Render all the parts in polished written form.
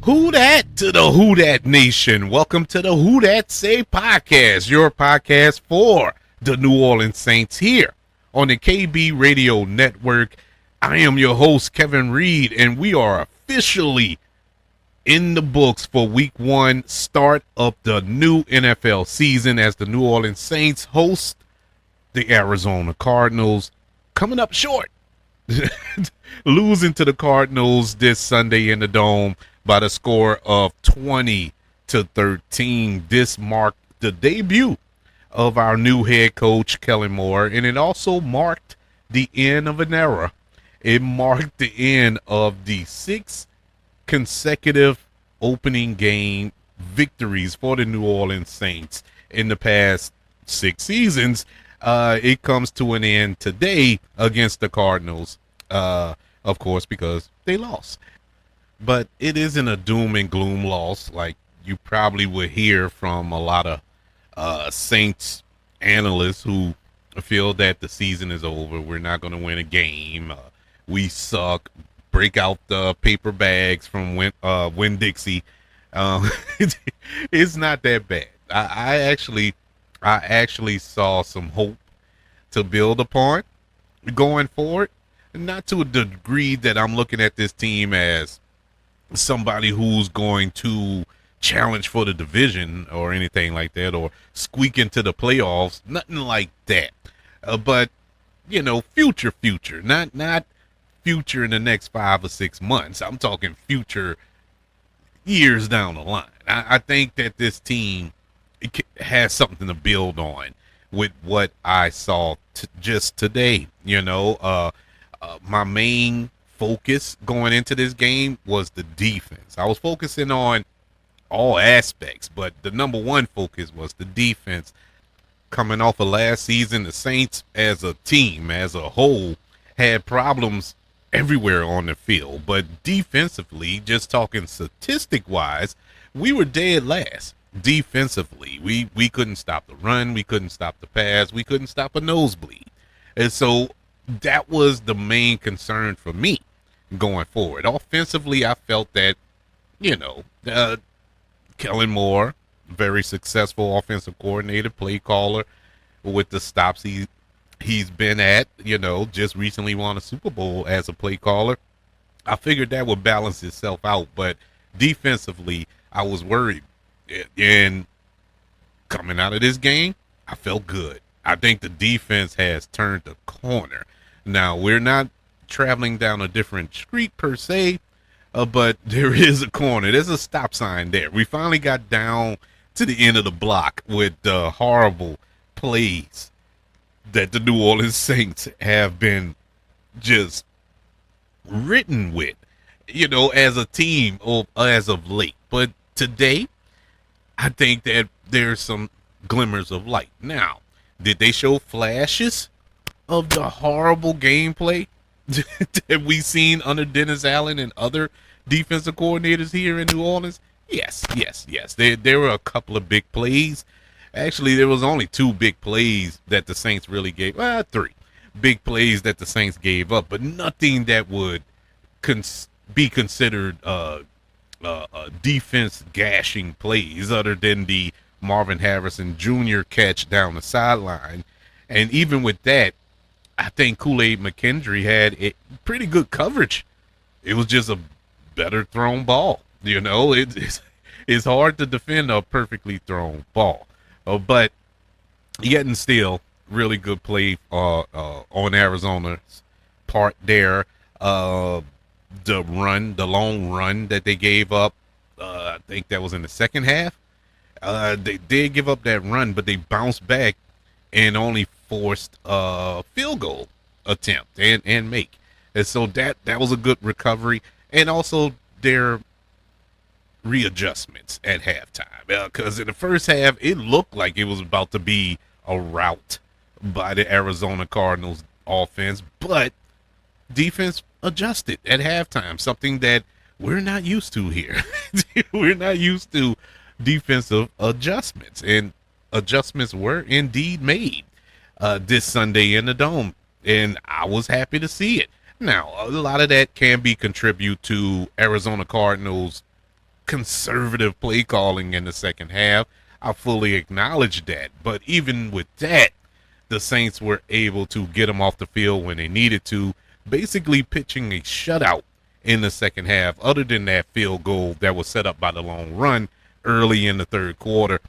Who dat to the Who Dat Nation? Welcome to the Who Dat Say podcast, your podcast for the New Orleans Saints here on the KB Radio Network. I am your host, Kevin Reed, and we are officially in the books for week one, start of the new NFL season as the New Orleans Saints host the Arizona Cardinals, coming up short. Losing to the Cardinals this Sunday in the Dome by the score of 20-13. This marked the debut of our new head coach, Kellen Moore, and it also marked the end of an era. It marked the end of the 6 consecutive opening game victories for the New Orleans Saints in the past 6 seasons. It comes to an end today against the Cardinals, of course, because they lost. But it isn't a doom and gloom loss like you probably would hear from a lot of Saints analysts who feel that the season is over. We're not going to win a game. We suck. Break out the paper bags from Winn-Dixie. It's not that bad. I actually saw some hope to build upon going forward. Not to a degree that I'm looking at this team as somebody who's going to challenge for the division or anything like that, or squeak into the playoffs. Nothing like that. But you know, future, not future in the next 5 or 6 months. I'm talking future years down the line. I think that this team has something to build on with what I saw just today. You know, my main focus going into this game was the defense. I was focusing on all aspects, but the number one focus was the defense. Coming off of last season, the Saints as a team, as a whole, had problems everywhere on the field. But defensively, just talking statistic-wise, we were dead last. Defensively, we couldn't stop the run, we couldn't stop the pass, we couldn't stop a nosebleed. And so that was the main concern for me going forward. Offensively, I felt that, you know, Kellen Moore, very successful offensive coordinator, play caller with the stops he's been at, you know, just recently won a Super Bowl as a play caller. I figured that would balance itself out, but defensively, I was worried. And coming out of this game, I felt good. I think the defense has turned the corner. Now, we're not traveling down a different street per se, but there is a corner. There's a stop sign there. We finally got down to the end of the block with the horrible plays that the New Orleans Saints have been just written with, you know, as a team as of late. But today, I think that there's some glimmers of light. Now, did they show flashes of the horrible gameplay that we've seen under Dennis Allen and other defensive coordinators here in New Orleans? Yes. There were a couple of big plays. Actually, there was only 2 big plays that the Saints really gave. 3 big plays that the Saints gave up, but nothing that would be considered defense gashing plays other than the Marvin Harrison Jr. catch down the sideline. And even with that, I think Kool-Aid McKendry had a pretty good coverage. It was just a better thrown ball. You know, it's hard to defend a perfectly thrown ball. But yet and still, really good play on Arizona's part there. The long run that they gave up, I think that was in the second half. They did give up that run, but they bounced back and only forced a field goal attempt and make. And so that was a good recovery. And also their readjustments at halftime. Because in the first half, it looked like it was about to be a rout by the Arizona Cardinals offense, but defense adjusted at halftime, something that we're not used to here. We're not used to defensive adjustments, and adjustments were indeed made this Sunday in the Dome, and I was happy to see it. Now, a lot of that can be contribute to Arizona Cardinals conservative play calling in the second half. I fully acknowledge that. But even with that, the Saints were able to get them off the field when they needed to, basically pitching a shutout in the second half, other than that field goal that was set up by the long run early in the third quarter.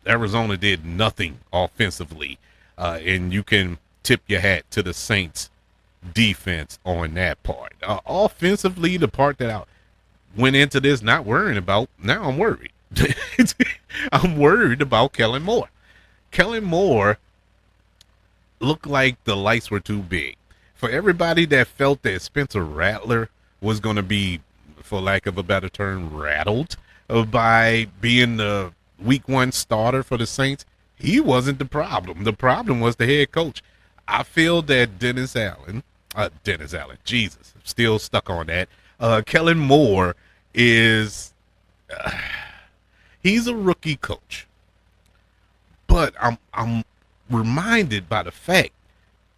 Arizona did nothing offensively, and you can tip your hat to the Saints defense on that part. Offensively, the part that I went into this not worrying about, now I'm worried. I'm worried about Kellen Moore. Kellen Moore looked like the lights were too big. For everybody that felt that Spencer Rattler was going to be, for lack of a better term, rattled by being the week one starter for the Saints, he wasn't the problem. The problem was the head coach. I feel that Dennis Allen, Jesus, I'm still stuck on that. Kellen Moore is, he's a rookie coach. But I'm reminded by the fact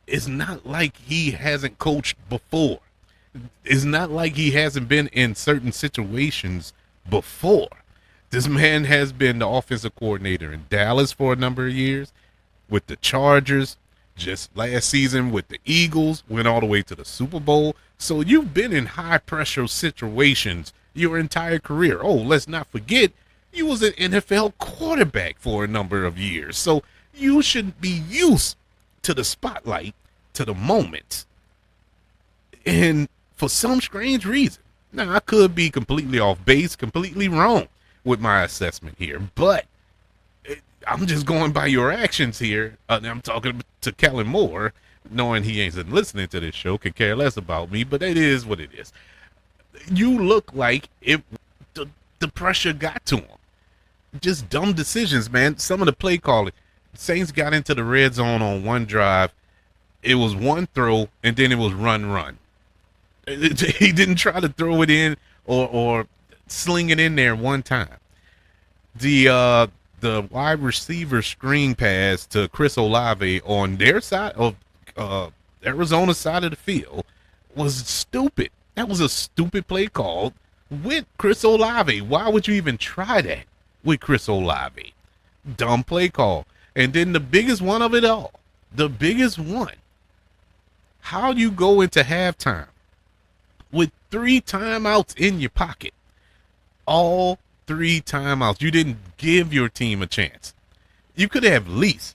it's not like he hasn't coached before. It's not like he hasn't been in certain situations before. This man has been the offensive coordinator in Dallas for a number of years, with the Chargers, just last season with the Eagles, went all the way to the Super Bowl. So you've been in high pressure situations your entire career. Oh, let's not forget, you was an NFL quarterback for a number of years. So you should be used to the spotlight, to the moments. And for some strange reason, now I could be completely off base, completely wrong with my assessment here, but I'm just going by your actions here. I'm talking to Kellen Moore, knowing he ain't listening to this show, could care less about me, but it is what it is. You look like the pressure got to him. Just dumb decisions, man. Some of the play calling. Saints got into the red zone on one drive. It was one throw, and then it was run. He didn't try to throw it in or sling it in there one time. The wide receiver screen pass to Chris Olave on their side of Arizona's side of the field was stupid. That was a stupid play call with Chris Olave. Why would you even try that with Chris Olave? Dumb play call. And then the biggest one of it all, the biggest one, how you go into halftime with 3 timeouts in your pocket. All 3 timeouts. You didn't give your team a chance. You could have least.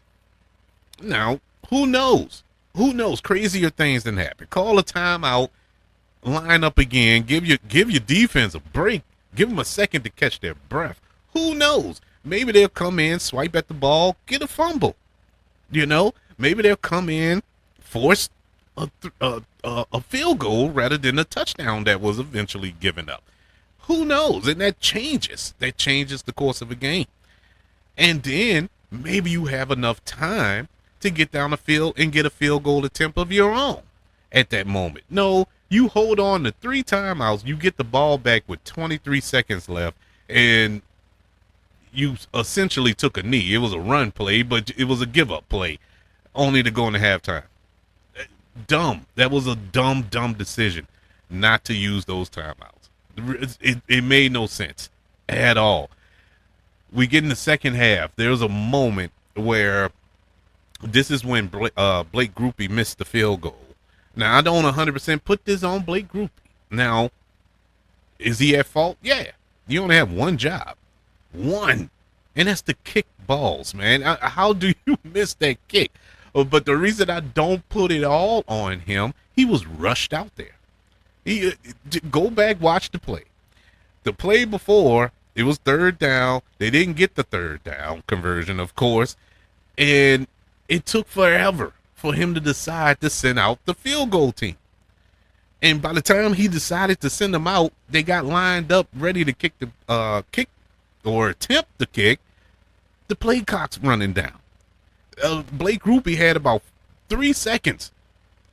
Now, who knows? Who knows? Crazier things than happen. Call a timeout, line up again, give your defense a break, give them a second to catch their breath. Who knows? Maybe they'll come in, swipe at the ball, get a fumble. You know, maybe they'll come in, force a field goal rather than a touchdown that was eventually given up. Who knows? And that changes. That changes the course of a game. And then maybe you have enough time to get down the field and get a field goal attempt of your own at that moment. No, you hold on to 3 timeouts. You get the ball back with 23 seconds left, and you essentially took a knee. It was a run play, but it was a give-up play, only to go into halftime. Dumb. That was a dumb decision not to use those timeouts. It made no sense at all. We get in the second half. There was a moment where this is when Blake Grupe missed the field goal. Now, I don't 100% put this on Blake Grupe. Now, is he at fault? Yeah. You only have one job. One. And that's to kick balls, man. How do you miss that kick? But the reason I don't put it all on him, he was rushed out there. Go back, watch the play. The play before, it was 3rd down. They didn't get the 3rd down conversion, of course. And it took forever for him to decide to send out the field goal team. And by the time he decided to send them out, they got lined up ready to kick or attempt the kick. The play clock's running down. Blake Grupe had about 3 seconds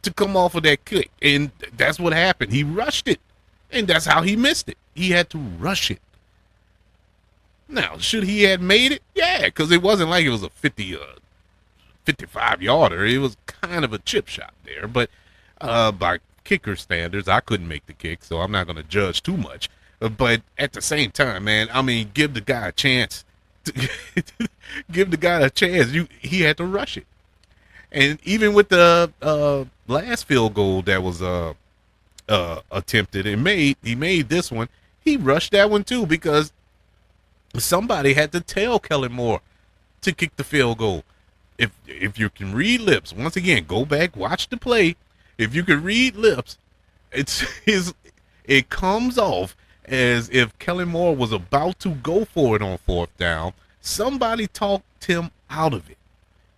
to come off of that kick, and that's what happened. He rushed it, and that's how he missed it. He had to rush it. Now, should he have made it? Yeah, because it wasn't like it was a 55-yarder. It was kind of a chip shot there, but by kicker standards, I couldn't make the kick, so I'm not going to judge too much. But at the same time, man, I mean, give the guy a chance. Give the guy a chance. He had to rush it. And even with the last field goal that was attempted and he made this one. He rushed that one too because somebody had to tell Kellen Moore to kick the field goal. If you can read lips, once again, go back, watch the play. If you can read lips, it comes off as if Kellen Moore was about to go for it on fourth down. Somebody talked him out of it.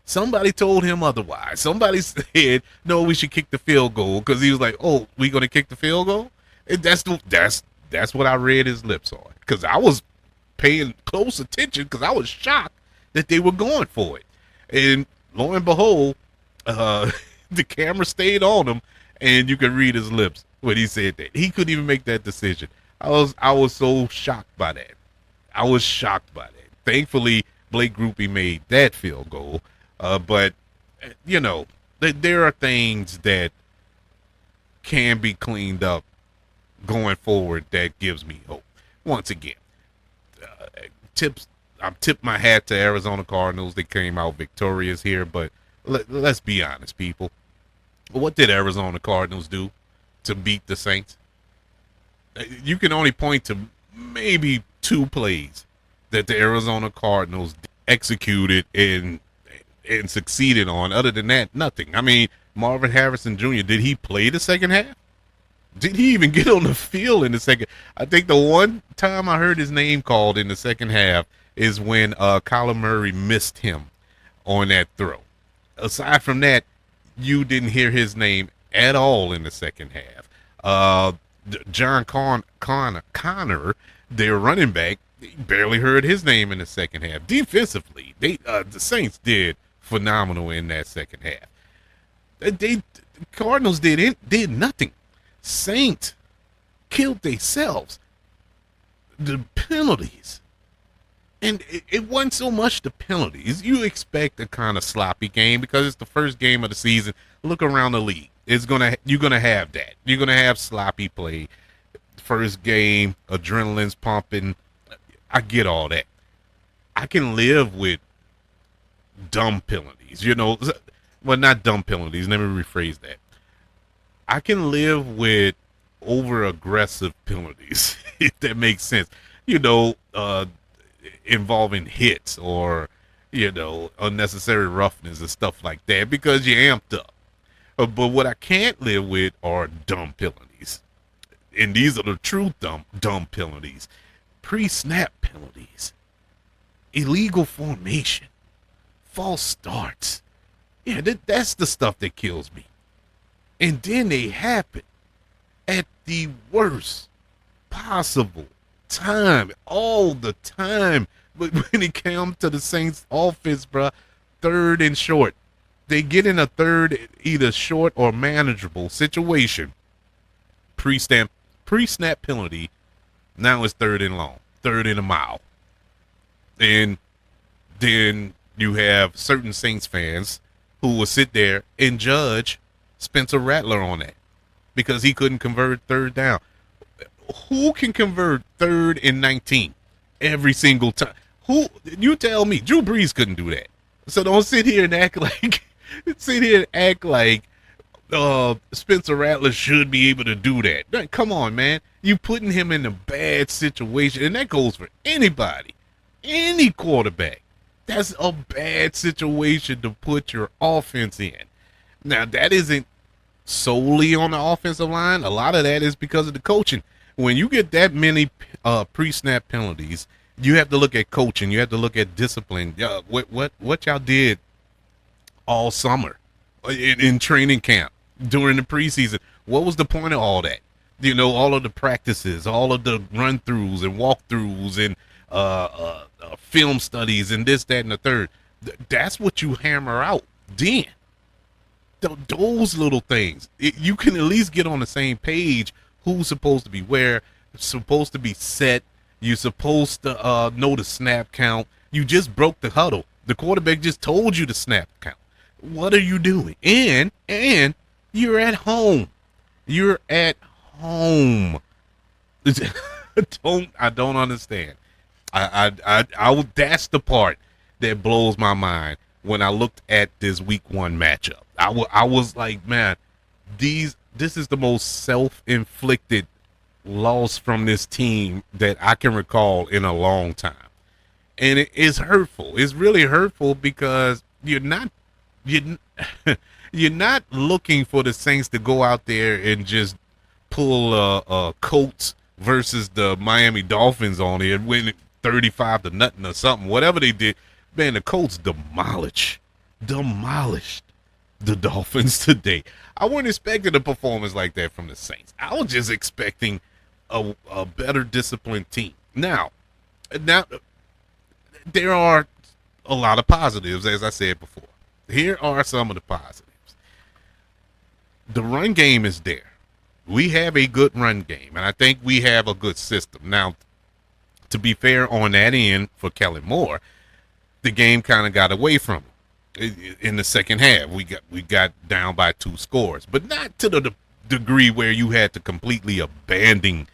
Somebody told him otherwise. Somebody said, no, we should kick the field goal because he was like, oh, we going to kick the field goal? And that's what I read his lips on because I was paying close attention because I was shocked that they were going for it. And lo and behold, the camera stayed on him and you could read his lips when he said that. He couldn't even make that decision. I was so shocked by that. I was shocked by that. Thankfully, Blake Groupie made that field goal. But, you know, there are things that can be cleaned up going forward that gives me hope. Once again, I tip my hat to Arizona Cardinals. They came out victorious here, but let's be honest, people. What did Arizona Cardinals do to beat the Saints? You can only point to maybe 2 plays that the Arizona Cardinals executed and succeeded on. Other than that, nothing. I mean, Marvin Harrison Jr., did he play the second half? Did he even get on the field in the second? I think the one time I heard his name called in the second half is when Kyler Murray missed him on that throw. Aside from that, you didn't hear his name at all in the second half. John Connor, their running back, barely heard his name in the second half. Defensively, the Saints did phenomenal in that second half. The Cardinals did nothing. Saints killed themselves. The penalties, and it wasn't so much the penalties. You expect a kind of sloppy game because it's the first game of the season. Look around the league. You're gonna have that. You're gonna have sloppy play. First game, adrenaline's pumping. I get all that. I can live with dumb penalties, well, not dumb penalties. Let me rephrase that. I can live with over aggressive penalties, if that makes sense. Involving hits or, unnecessary roughness and stuff like that because you're amped up. But what I can't live with are dumb penalties. And these are the true dumb penalties. Pre-snap penalties, illegal formation, false starts. Yeah, that's the stuff that kills me. And then they happen at the worst possible time, all the time. But when it comes to the Saints offense, bro, third and short, they get in a third, either short or manageable situation. Pre-snap penalty. Now it's third and long, third and a mile. And then you have certain Saints fans who will sit there and judge Spencer Rattler on that because he couldn't convert third down. Who can convert 3rd and 19 every single time? Who? You tell me. Drew Brees couldn't do that. So don't sit here and act like Spencer Rattler should be able to do that. Come on, man. You putting him in a bad situation, and that goes for anybody, any quarterback. That's a bad situation to put your offense in. Now, that isn't solely on the offensive line. A lot of that is because of the coaching. When you get that many pre-snap penalties, you have to look at coaching. You have to look at discipline. What y'all did all summer in training camp during the preseason. What was the point of all that? All of the practices, all of the run-throughs and walk-throughs and film studies and this, that, and the third. That's what you hammer out then. Those little things. You can at least get on the same page. Who's supposed to be where? Supposed to be set. You're supposed to know the snap count. You just broke the huddle. The quarterback just told you the snap count. What are you doing? And you're at home. You're at home. I don't understand. That's the part that blows my mind when I looked at this week one matchup. I was like, man, this is the most self-inflicted loss from this team that I can recall in a long time. And it is hurtful. It's really hurtful because you you're not looking for the Saints to go out there and just pull Colts versus the Miami Dolphins on it and win 35-0 or something. Whatever they did, man, the Colts demolished the Dolphins today. I wasn't expecting a performance like that from the Saints. I was just expecting a better disciplined team. Now there are a lot of positives, as I said before. Here are some of the positives. The run game is there. We have a good run game, and I think we have a good system. Now, to be fair on that end for Kellen Moore, the game kind of got away from him in the second half. We got down by 2 scores, but not to the degree where you had to completely abandon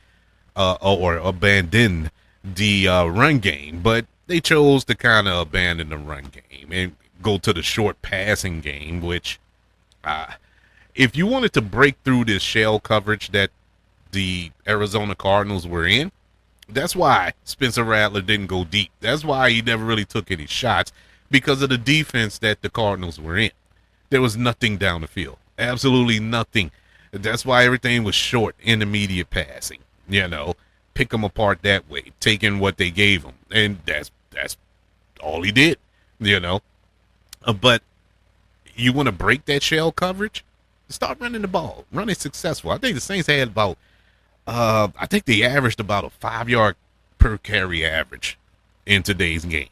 the run game. But they chose to kind of abandon the run game and go to the short passing game, which if you wanted to break through this shell coverage that the Arizona Cardinals were in, that's why Spencer Rattler didn't go deep. That's why he never really took any shots, because of the defense that the Cardinals were in. There was nothing down the field. Absolutely nothing. That's why everything was short, intermediate passing. Pick them apart that way, taking what they gave him. And that's all he did, But you want to break that shell coverage? Start running the ball. Run it successful. I think the Saints had about, I think they averaged about a 5-yard per carry average in today's game.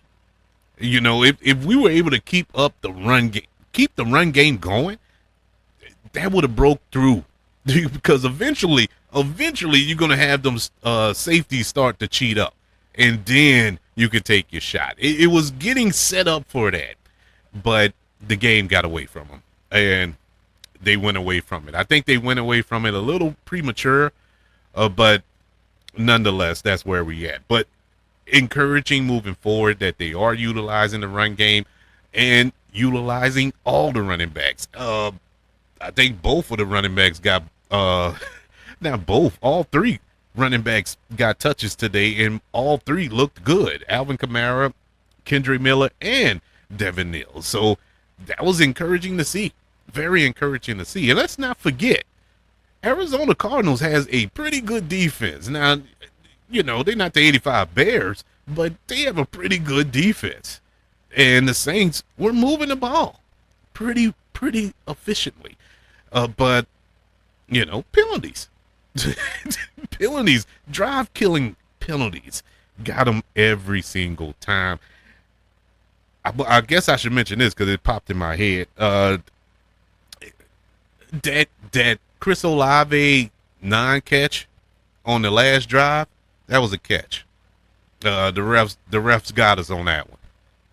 If we were able to keep up the run game going, that would have broke through. Because eventually you're going to have them safeties start to cheat up. And then you could take your shot. It was getting set up for that. But the game got away from them. And they went away from it. I think they went away from it a little premature, but nonetheless, that's where we at. But encouraging moving forward that they are utilizing the run game and utilizing all the running backs. I think both of the running backs got all 3 running backs got touches today, and all 3 looked good. Alvin Kamara, Kendrick Miller, and Devin Neal. So that was encouraging to see. Very encouraging to see. And let's not forget, Arizona Cardinals has a pretty good defense. Now, they're not the 85 Bears, but they have a pretty good defense. And the Saints were moving the ball pretty efficiently. But, penalties. Penalties, drive-killing penalties. Got them every single time. I guess I should mention this because it popped in my head. That Chris Olave non-catch on the last drive, that was a catch. The refs got us on that one.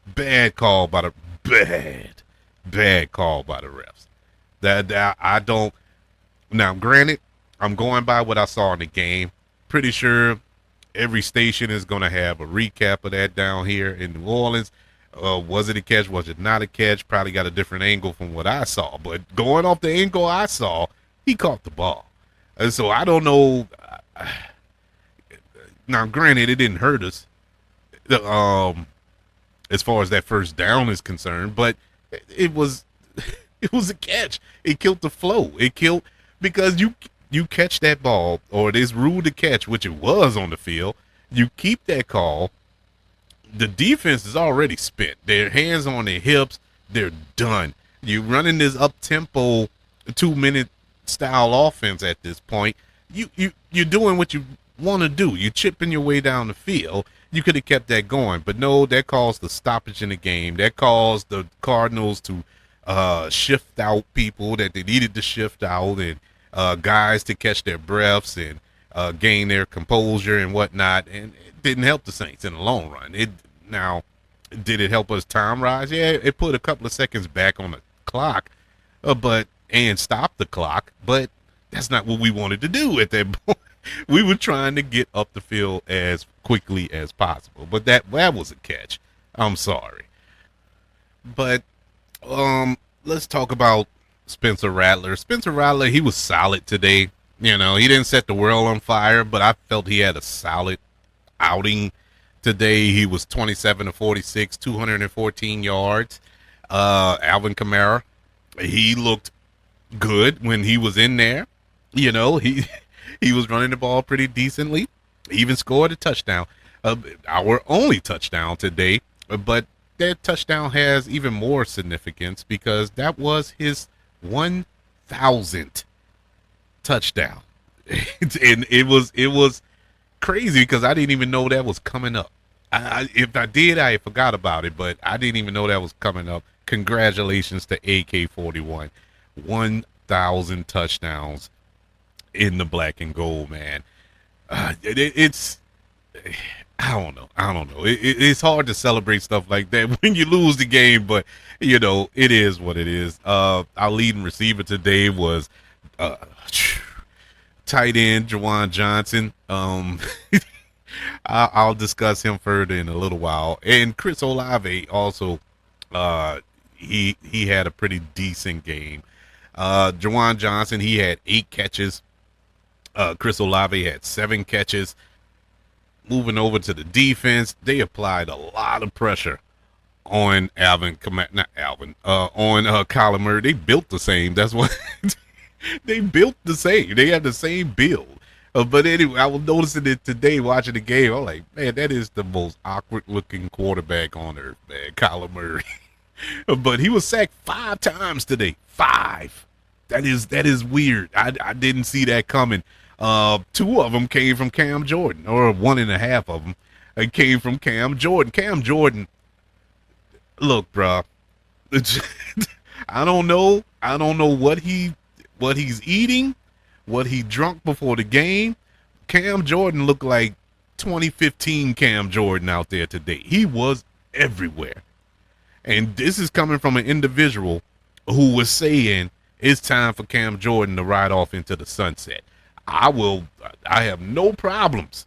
Bad call by the refs. That I don't. Now, granted, I'm going by what I saw in the game. Pretty sure every station is going to have a recap of that down here in New Orleans. Was it a catch? Was it not a catch? Probably got a different angle from what I saw. But going off the angle I saw, he caught the ball. And so I don't know. Now, granted, it didn't hurt us as far as that first down is concerned. But it was a catch. It killed the flow. It killed because you catch that ball, or it is ruled to catch, which it was on the field. You keep that call. The defense is already spent. Their hands on their hips. They're done. You're running this up-tempo 2-minute style offense at this point. You're doing what you want to do. You're chipping your way down the field. You could have kept that going. But no, that caused the stoppage in the game. That caused the Cardinals to shift out people that they needed to shift out, and guys to catch their breaths and gain their composure and whatnot. And didn't help the Saints in the long run. Did it help us time rise? Yeah, it put a couple of seconds back on the clock, and stopped the clock. But that's not what we wanted to do at that point. We were trying to get up the field as quickly as possible, but that was a catch. I'm sorry, but let's talk about Spencer Rattler. Spencer Rattler, he was solid today. You know, he didn't set the world on fire, but I felt he had a solid outing today. He was 27 to 46, 214 yards. Alvin Kamara, he looked good when he was in there. You know, he was running the ball pretty decently. He even scored a touchdown, our only touchdown today. But that touchdown has even more significance because that was his 1,000th touchdown, and it was crazy because I didn't even know that was coming up. If I did, I forgot about it, but I didn't even know that was coming up. Congratulations to AK-41, 1,000 touchdowns in the black and gold, man. It's I don't know. It's hard to celebrate stuff like that when you lose the game, but you know it is what it is. Our leading receiver today was uh, tight end Jawan Johnson. I'll discuss him further in a little while. And Chris Olave also, he had a pretty decent game. Jawan Johnson, he had 8 catches. Chris Olave had 7 catches. Moving over to the defense, they applied a lot of pressure on Kyler Murray. They built the same. That's what they built the same. They had the same build. But anyway, I was noticing it today watching the game. I'm like, man, that is the most awkward looking quarterback on earth, man, Kyler Murray. But he was sacked 5 times today. 5. That is weird. I didn't see that coming. 2 of them came from Cam Jordan, or 1.5 of them came from Cam Jordan. Cam Jordan, look, bro, I don't know. I don't know what he's eating, what he drunk before the game. Cam Jordan looked like 2015 Cam Jordan out there today. He was everywhere. And this is coming from an individual who was saying it's time for Cam Jordan to ride off into the sunset. I have no problems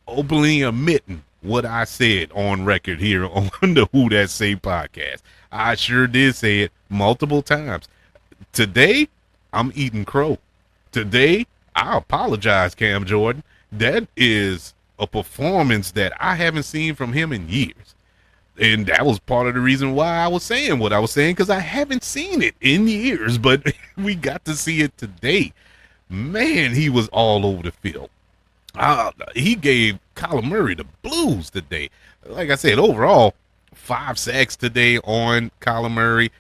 openly admitting what I said on record here on the Who That Say podcast. I sure did say it multiple times. Today, I'm eating crow. Today, I apologize, Cam Jordan. That is a performance that I haven't seen from him in years. And that was part of the reason why I was saying what I was saying, because I haven't seen it in years, but we got to see it today. Man, he was all over the field. He gave Kyler Murray the blues today. Like I said, overall, 5 sacks today on Kyler Murray.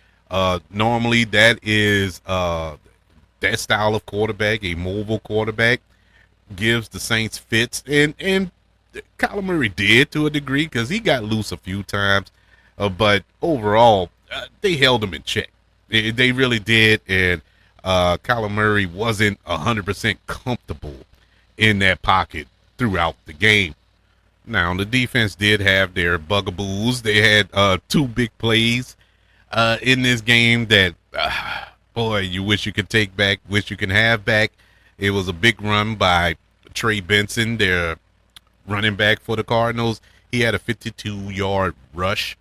Normally, that is that style of quarterback, a mobile quarterback, gives the Saints fits. And Kyler Murray did to a degree because he got loose a few times. But overall, they held him in check. They really did. And Kyler Murray wasn't 100% comfortable in that pocket throughout the game. Now, the defense did have their bugaboos. They had 2 big plays in this game that, boy, you wish you could take back, wish you can have back. It was a big run by Trey Benson, their running back for the Cardinals. He had a 52-yard rush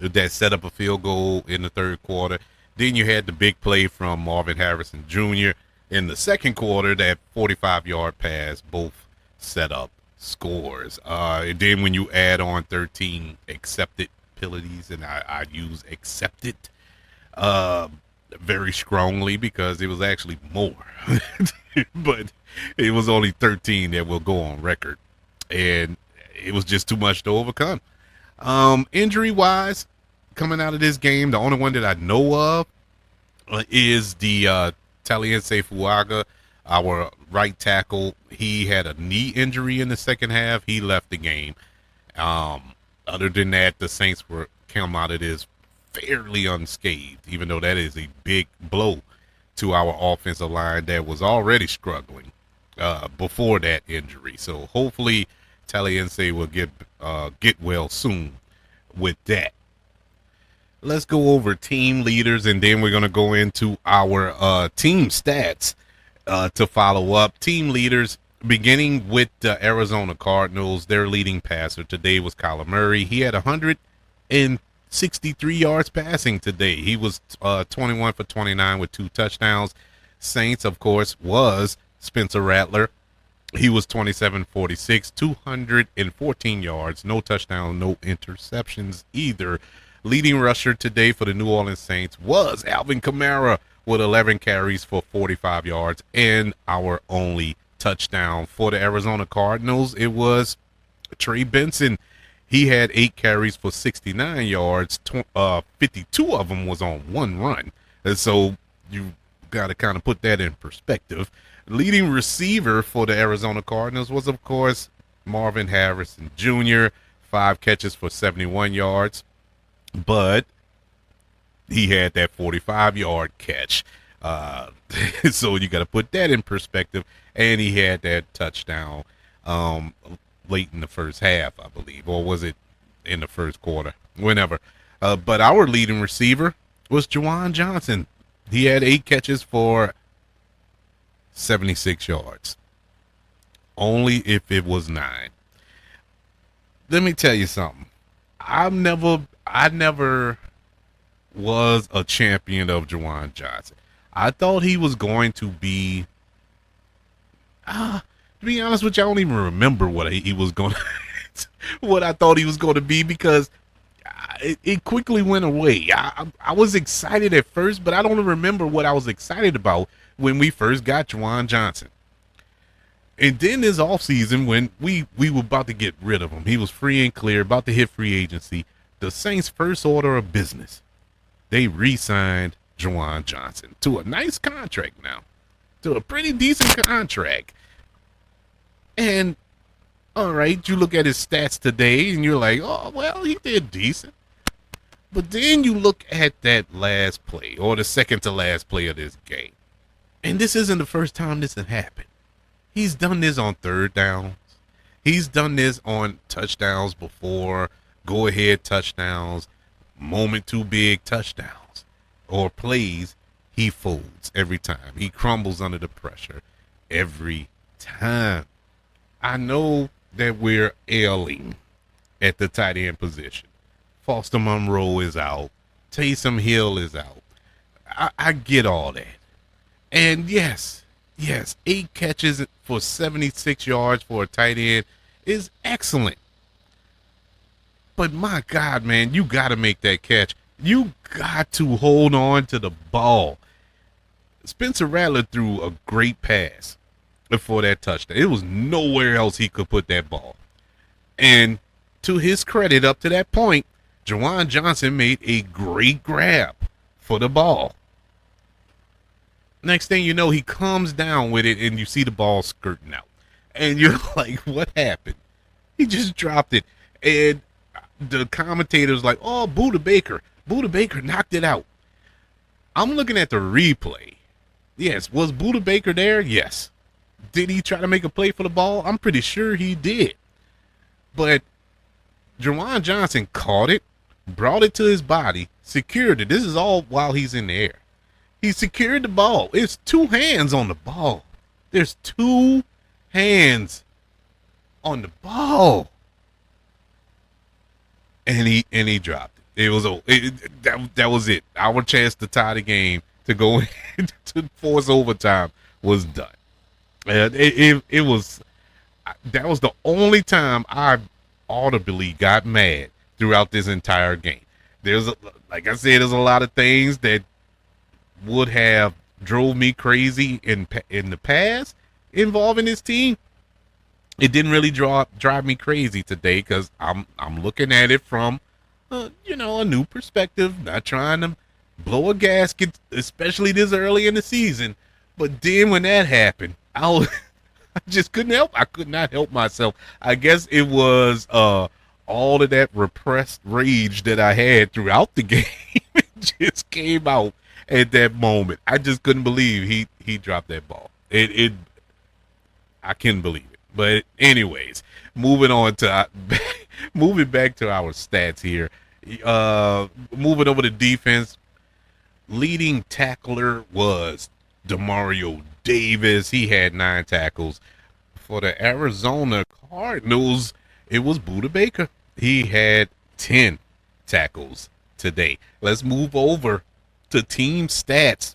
that set up a field goal in the third quarter. Then you had the big play from Marvin Harrison Jr. in the second quarter, that 45-yard pass, both set up scores. And then when you add on 13 accepted penalties, and I use accepted very strongly because it was actually more. But it was only 13 that will go on record. And it was just too much to overcome. Injury-wise, coming out of this game, the only one that I know of is the Taliense Fuaga, our right tackle. He had a knee injury in the second half. He left the game. Other than that, the Saints come out of this fairly unscathed, even though that is a big blow to our offensive line that was already struggling before that injury. So hopefully Taliense will get well soon with that. Let's go over team leaders, and then we're going to go into our team stats to follow up. Team leaders, Beginning with the Arizona Cardinals, their leading passer today was Kyler Murray. He had 163 yards passing today. He was 21 for 29 with 2 touchdowns. Saints, of course, was Spencer Rattler. He was 27-46, 214 yards, no touchdowns, no interceptions either. Leading rusher today for the New Orleans Saints was Alvin Kamara with 11 carries for 45 yards, and our only touchdown for the Arizona Cardinals, it was Trey Benson. He had 8 carries for 69 yards. 52 of them was on one run. And so you got to kind of put that in perspective. Leading receiver for the Arizona Cardinals was, of course, Marvin Harrison Jr., 5 catches for 71 yards. But he had that 45-yard catch. So you got to put that in perspective. And he had that touchdown late in the first half, I believe. Or was it in the first quarter? Whenever. But our leading receiver was Juwan Johnson. He had 8 catches for 76 yards. Only if it was 9. Let me tell you something. I never was a champion of Juwan Johnson. I thought he was going to be to be honest with you, I don't even remember what he was going to what I thought he was going to be, because it quickly went away. I was excited at first, but I don't remember what I was excited about when we first got Juwan Johnson. And then this offseason, when we were about to get rid of him, he was free and clear, about to hit free agency. The Saints' first order of business, they re-signed Juwan Johnson to a nice contract now, to a pretty decent contract. And all right, you look at his stats today, and you're like, oh, well, he did decent. But then you look at that last play, or the second to last play of this game, and this isn't the first time this has happened. He's done this on third downs. He's done this on touchdowns before, go-ahead touchdowns, moment too big touchdowns, or plays. He folds every time. He crumbles under the pressure every time. I know that we're ailing at the tight end position. Foster Monroe is out. Taysom Hill is out. I get all that. And yes, 8 catches for 76 yards for a tight end is excellent. But my God, man, you got to make that catch. You got to hold on to the ball. Spencer Rattler threw a great pass before that touchdown. It was nowhere else he could put that ball. And to his credit, up to that point, Juwan Johnson made a great grab for the ball. Next thing you know, he comes down with it, and you see the ball skirting out. And you're like, what happened? He just dropped it. And the commentator's like, oh, Buda Baker. Buda Baker knocked it out. I'm looking at the replay. Yes, was Buda Baker there? Yes. Did he try to make a play for the ball? I'm pretty sure he did. But Juwan Johnson caught it, brought it to his body, secured it. This is all while he's in the air. He secured the ball. It's 2 hands on the ball. There's 2 hands on the ball. And he dropped it. It was that was it. Our chance to tie the game, to go to force overtime, was done. It was, that was the only time I audibly got mad throughout this entire game. Like I said, there's a lot of things that would have drove me crazy in the past involving this team. It didn't really drive me crazy today, because I'm looking at it from a new perspective, not trying to blow a gasket, especially this early in the season. But then when that happened, I just couldn't help. I could not help myself. I guess it was all of that repressed rage that I had throughout the game. It just came out at that moment. I just couldn't believe he dropped that ball. I couldn't believe it. But anyways, moving back to our stats here. Moving over to defense, leading tackler was Demario Davis. He had 9 tackles for the Arizona Cardinals, it was Buda Baker. He had 10 tackles today. Let's move over to team stats,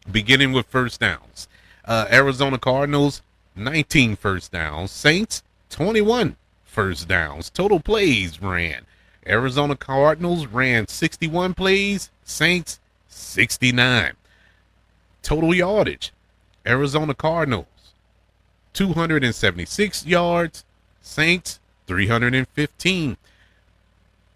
beginning with first downs. Arizona Cardinals, 19 first downs. Saints, 21 first downs. Total plays ran. Arizona Cardinals ran 61 plays. Saints, 69. Total yardage. Arizona Cardinals, 276 yards. Saints, 315.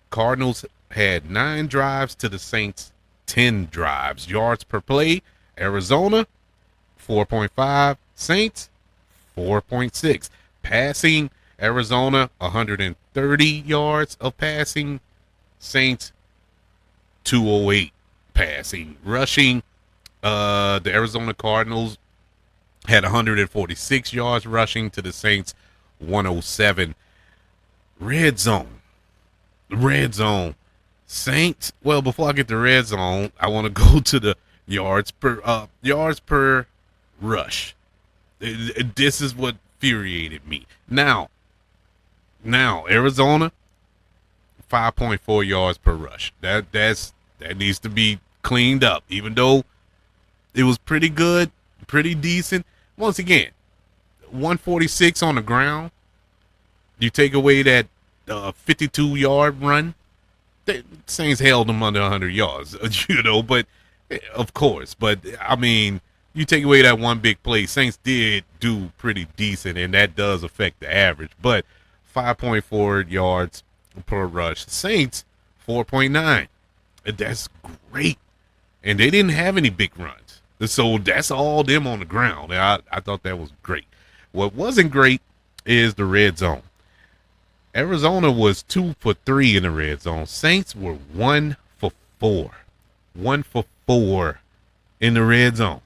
Cardinals had 9 drives to the Saints, 10 drives. Yards per play, Arizona, 4.5. Saints, 4.6. Passing, Arizona, 130 yards of passing. Saints, 208 passing. Rushing, the Arizona Cardinals had 146 yards rushing to the Saints, 107. Red zone. Saints. Well, before I get to red zone, I want to go to the yards per rush. This is what infuriated me. Now, Arizona, 5.4 yards per rush. That needs to be cleaned up. Even though it was pretty good, pretty decent. Once again, 146 on the ground. You take away that 52-yard run. The Saints held them under 100 yards, but of course. But, I mean, you take away that one big play, Saints did do pretty decent, and that does affect the average. But 5.4 yards per rush. Saints, 4.9. That's great. And they didn't have any big runs. So that's all them on the ground. And I thought that was great. What wasn't great is the red zone. Arizona was 2 for 3 in the red zone. Saints were 1 for 4. 1 for 4 in the red zone.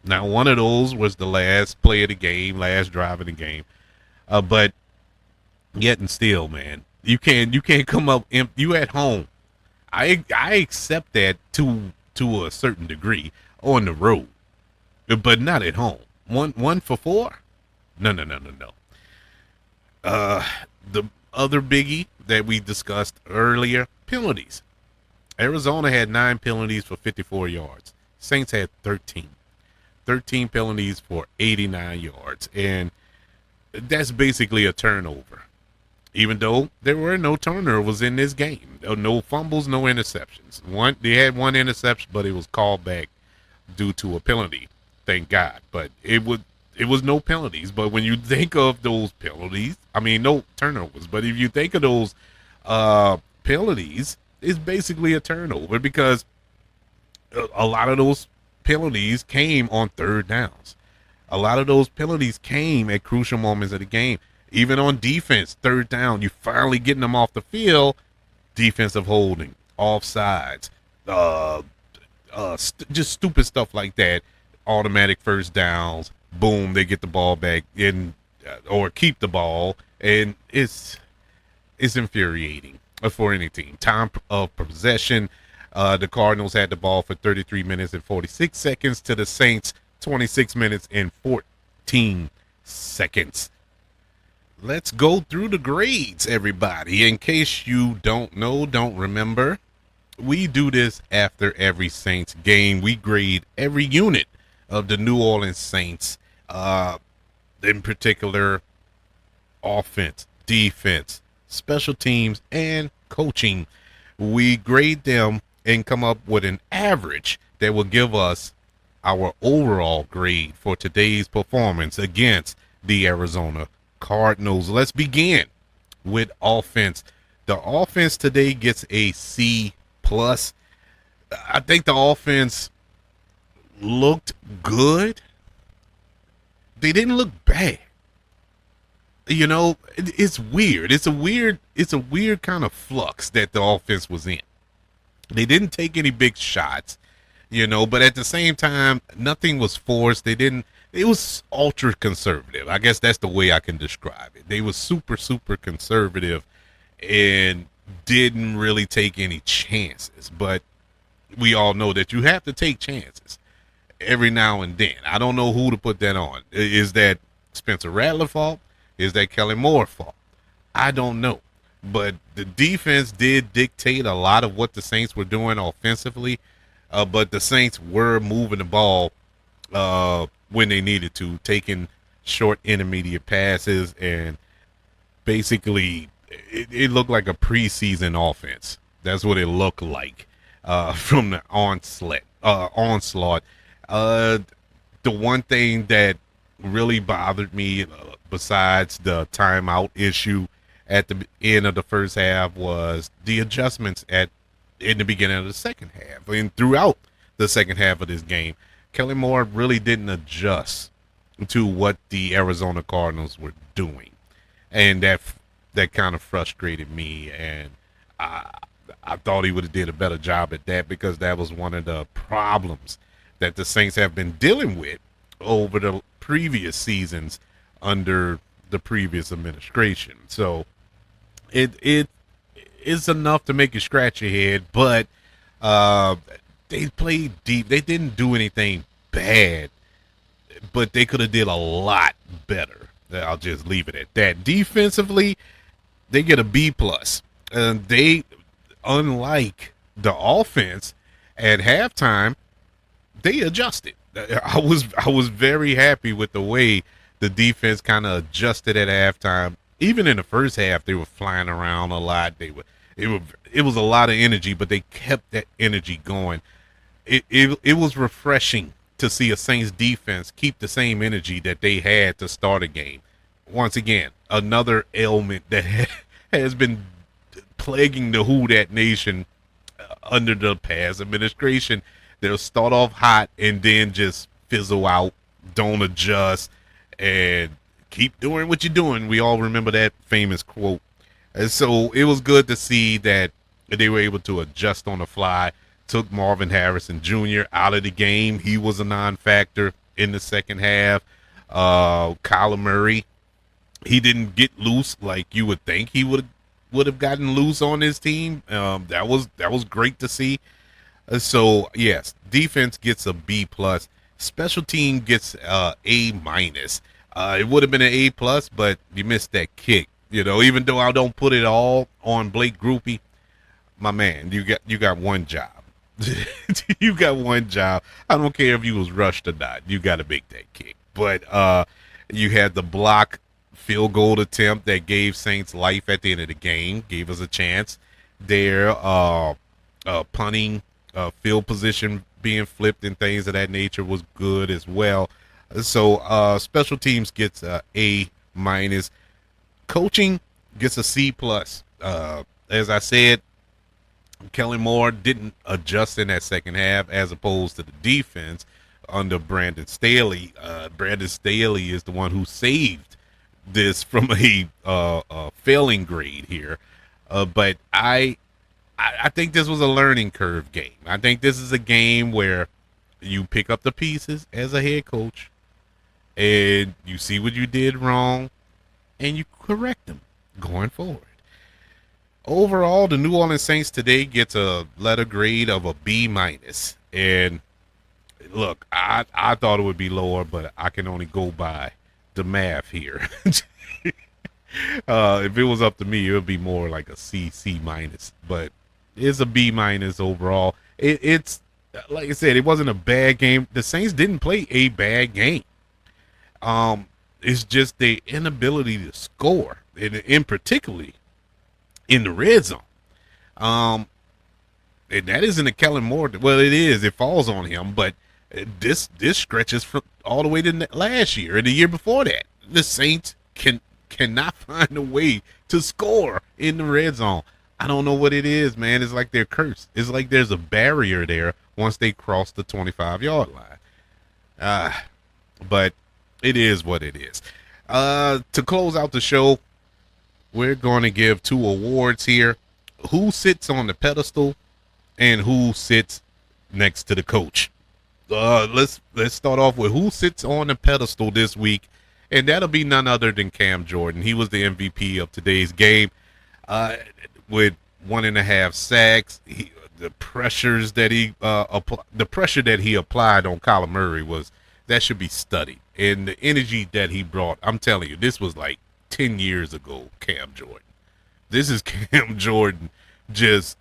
Now, one of those was the last play of the game, last drive of the game. But yet and still, man, you can't come up empty. You at home. I accept that to a certain degree on the road, but not at home. 1 for 4? No. The other biggie that we discussed earlier, penalties. Arizona had 9 penalties for 54 yards. Saints had 13. 13 penalties for 89 yards. And that's basically a turnover. Even though there were no turnovers in this game. No fumbles, no interceptions. They had one interception, but it was called back due to a penalty. Thank God. But it was no penalties. But when you think of those penalties, I mean, no turnovers. But if you think of those penalties, it's basically a turnover because a lot of those penalties came on third downs. A lot of those penalties came at crucial moments of the game. Even on defense, third down, you finally getting them off the field. Defensive holding, offsides, just stupid stuff like that. Automatic first downs. Boom, they get the ball back in or keep the ball, and it's infuriating for any team. Time of possession, the Cardinals had the ball for 33 minutes and 46 seconds to the Saints 26 minutes and 14 seconds. Let's go through the grades, everybody. In case you don't know, don't remember, we do this after every Saints game. We grade every unit of the New Orleans Saints, in particular, offense, defense, special teams, and coaching. We grade them and come up with an average that will give us our overall grade for today's performance against the Arizona Cardinals. Let's begin with offense. The offense today gets a C+. I think the offense looked good. They didn't look bad. It's weird. It's a weird kind of flux that the offense was in. They didn't take any big shots, but at the same time, nothing was forced. It was ultra conservative. I guess that's the way I can describe it. They were super, super conservative and didn't really take any chances. But we all know that you have to take chances every now and then. I don't know who to put that on. Is that Spencer Rattler fault? Is that Kellen Moore fault? I don't know. But the defense did dictate a lot of what the Saints were doing offensively. But the Saints were moving the ball when they needed to, taking short intermediate passes, and basically it looked like a preseason offense. That's what it looked like from the onslaught. Uh, the one thing that really bothered me, besides the timeout issue at the end of the first half, was the adjustments at in the beginning of the second half and throughout the second half of this game. Kellen Moore really didn't adjust to what the Arizona Cardinals were doing, and that kind of frustrated me. And I I thought he would have did a better job at that, because that was one of the problems that the Saints have been dealing with over the previous seasons under the previous administration. So it is enough to make you scratch your head, but uh, they played deep. They didn't do anything bad, but they could have did a lot better. I'll just leave it at that. Defensively, they get a B plus. And they, unlike the offense at halftime, they adjusted. I was very happy with the way the defense kind of adjusted at halftime. Even in the first half, they were flying around a lot. It was a lot of energy, but they kept that energy going. It was refreshing to see a Saints defense keep the same energy that they had to start a game. Once again, another ailment that has been plaguing the Who Dat Nation under the past administration. They'll start off hot and then just fizzle out, don't adjust, and keep doing what you're doing. We all remember that famous quote. And so it was good to see that they were able to adjust on the fly. Took Marvin Harrison Jr. out of the game. He was a non-factor in the second half. Kyler Murray, he didn't get loose like you would think he would have gotten loose on his team. That was great to see. So yes, defense gets a B plus. Special team gets A minus. It would have been an A plus, but you missed that kick. You know, even though I don't put it all on Blake Groupie, my man, you got one job. You got one job. I don't care if you was rushed or not. You got to make that kick. But you had the block field goal attempt that gave Saints life at the end of the game, gave us a chance there. Punting, field position being flipped and things of that nature was good as well. So special teams gets A minus. Coaching gets a C plus. As I said, Kellen Moore didn't adjust in that second half as opposed to the defense under Brandon Staley. Brandon Staley is the one who saved this from a failing grade here. But I think this was a learning curve game. I think this is a game where you pick up the pieces as a head coach and you see what you did wrong and you correct them going forward. Overall, the New Orleans Saints today gets a letter grade of a B minus. And look, I thought it would be lower, but I can only go by the math here. If it was up to me, it would be more like a C minus. But it's a B minus overall. It's like I said, it wasn't a bad game. The Saints didn't play a bad game. It's just the inability to score, and particularly in the red zone. And that isn't a Kellen Moore. Well, it is. It falls on him, but this stretches from all the way to last year and the year before that. The Saints cannot find a way to score in the red zone. I don't know what it is, man. It's like they're cursed. It's like there's a barrier there once they cross the 25-yard line. But it is what it is. To close out the show, we're going to give 2 awards here. Who sits on the pedestal and who sits next to the coach? Let's start off with who sits on the pedestal this week, and that'll be none other than Cam Jordan. He was the MVP of today's game with 1.5 sacks. The pressure that he applied on Kyler Murray was that should be studied. And the energy that he brought, I'm telling you, this was like 10 years ago, Cam Jordan. This is Cam Jordan just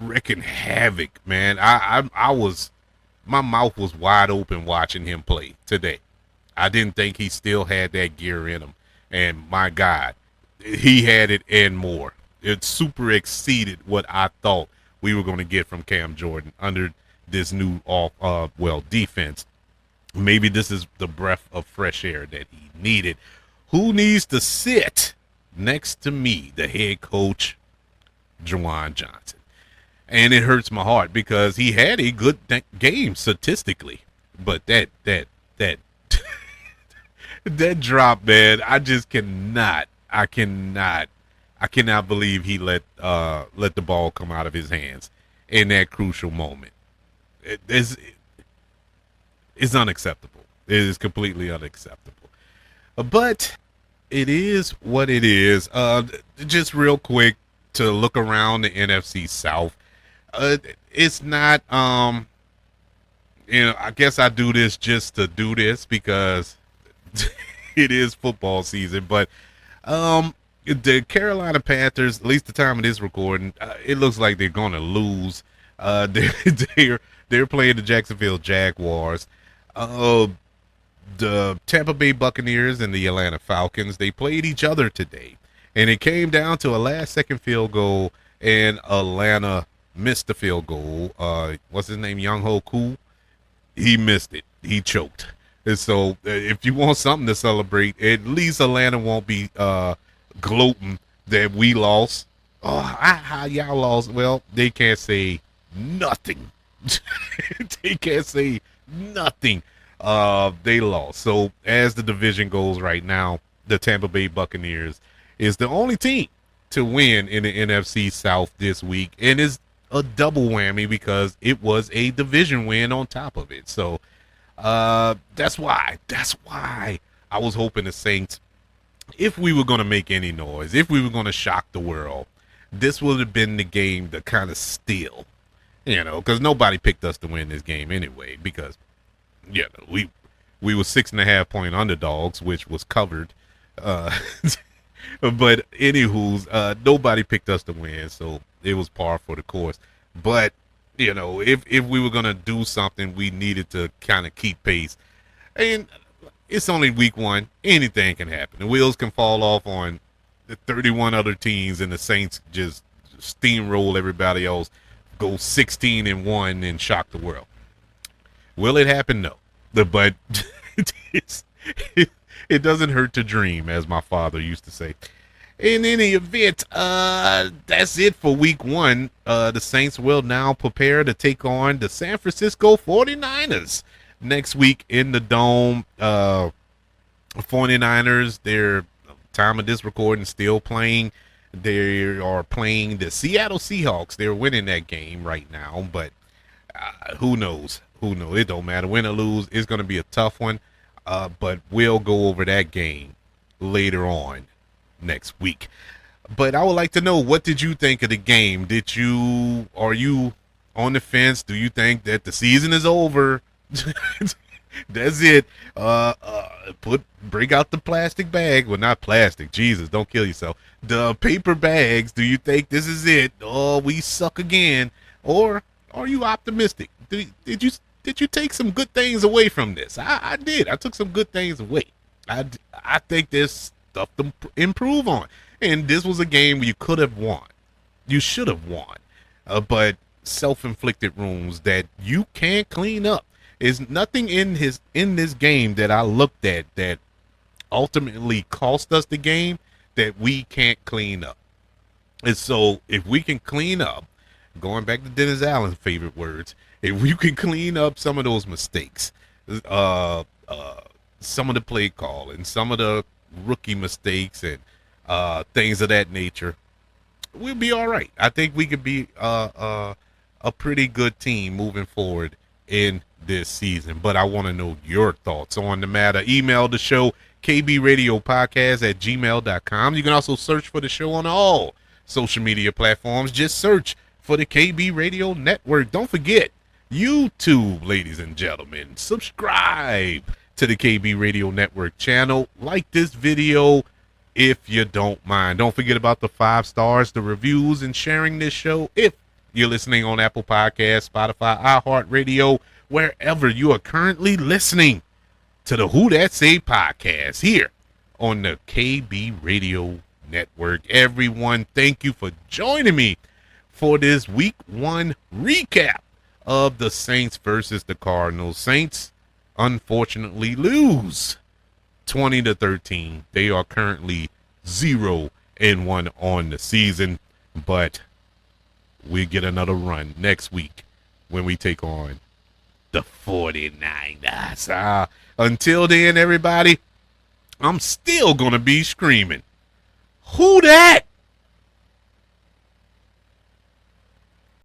wreaking havoc, man. I was, my mouth was wide open watching him play today. I didn't think he still had that gear in him. And my God, he had it and more. It super exceeded what I thought we were going to get from Cam Jordan under this new defense. Maybe this is the breath of fresh air that he needed. Who needs to sit next to me? The head coach, Juwan Johnson. And it hurts my heart because he had a good game statistically. But that that drop, man, I just cannot. I cannot believe he let the ball come out of his hands in that crucial moment. It's unacceptable. It is completely unacceptable. But it is what it is. Just real quick to look around the NFC South. It's not. I guess I do this just to do this because it is football season. But the Carolina Panthers, at least the time of this recording, it looks like they're going to lose. They're playing the Jacksonville Jaguars. The Tampa Bay Buccaneers and the Atlanta Falcons, they played each other today. And it came down to a last-second field goal, and Atlanta missed the field goal. What's his name? Young-Ho Koo? He missed it. He choked. And so if you want something to celebrate, at least Atlanta won't be gloating that we lost. Oh, how y'all lost? Well, they can't say nothing. They can't say nothing. They lost. So as the division goes right now, the Tampa Bay Buccaneers is the only team to win in the NFC South this week, and is a double whammy because it was a division win on top of it. So that's why I was hoping the Saints, if we were going to make any noise, if we were going to shock the world, this would have been the game to kind of steal, because nobody picked us to win this game anyway, because we were 6.5 point underdogs, which was covered. But anywho's, nobody picked us to win, so it was par for the course. But if we were gonna do something, we needed to kind of keep pace. And it's only week one; anything can happen. The wheels can fall off on the 31 other teams, and the Saints just steamroll everybody else, go 16-1, and shock the world. Will it happen? No. But it doesn't hurt to dream, as my father used to say. In any event, that's it for week one. The Saints will now prepare to take on the San Francisco 49ers next week in the Dome. 49ers, their time of this recording, still playing. They are playing the Seattle Seahawks. They're winning that game right now, but who knows? Who knows? It don't matter. Win or lose, it's going to be a tough one. But we'll go over that game later on next week. But I would like to know, what did you think of the game? Are you on the fence? Do you think that the season is over? That's it. Bring out the plastic bag. Well, not plastic. Jesus, don't kill yourself. The paper bags. Do you think this is it? Oh, we suck again. Or are you optimistic? Did you take some good things away from this? I did. I took some good things away. I think there's stuff to improve on. And this was a game you could have won. You should have won. But self-inflicted wounds that you can't clean up. There's nothing in this game that I looked at that ultimately cost us the game that we can't clean up. And so if we can clean up, going back to Dennis Allen's favorite words, if we can clean up some of those mistakes, some of the play call and some of the rookie mistakes and things of that nature, we'll be all right. I think we could be a pretty good team moving forward in this season. But I want to know your thoughts on the matter. Email the show, kbradiopodcast@gmail.com. You can also search for the show on all social media platforms. Just search for the KB Radio Network. Don't forget YouTube, ladies and gentlemen. Subscribe to the KB Radio Network channel. Like this video if you don't mind. Don't forget about the 5 stars, the reviews, and sharing this show if you're listening on Apple Podcasts, Spotify, iHeartRadio, wherever you are currently listening to the Who That Say podcast here on the KB Radio Network. Everyone, thank you for joining me for this week 1 recap of the Saints versus the Cardinals. Saints unfortunately lose 20-13. They are currently 0-1 on the season, but we get another run next week when we take on the 49ers. Until then, everybody, I'm still going to be screaming, who that?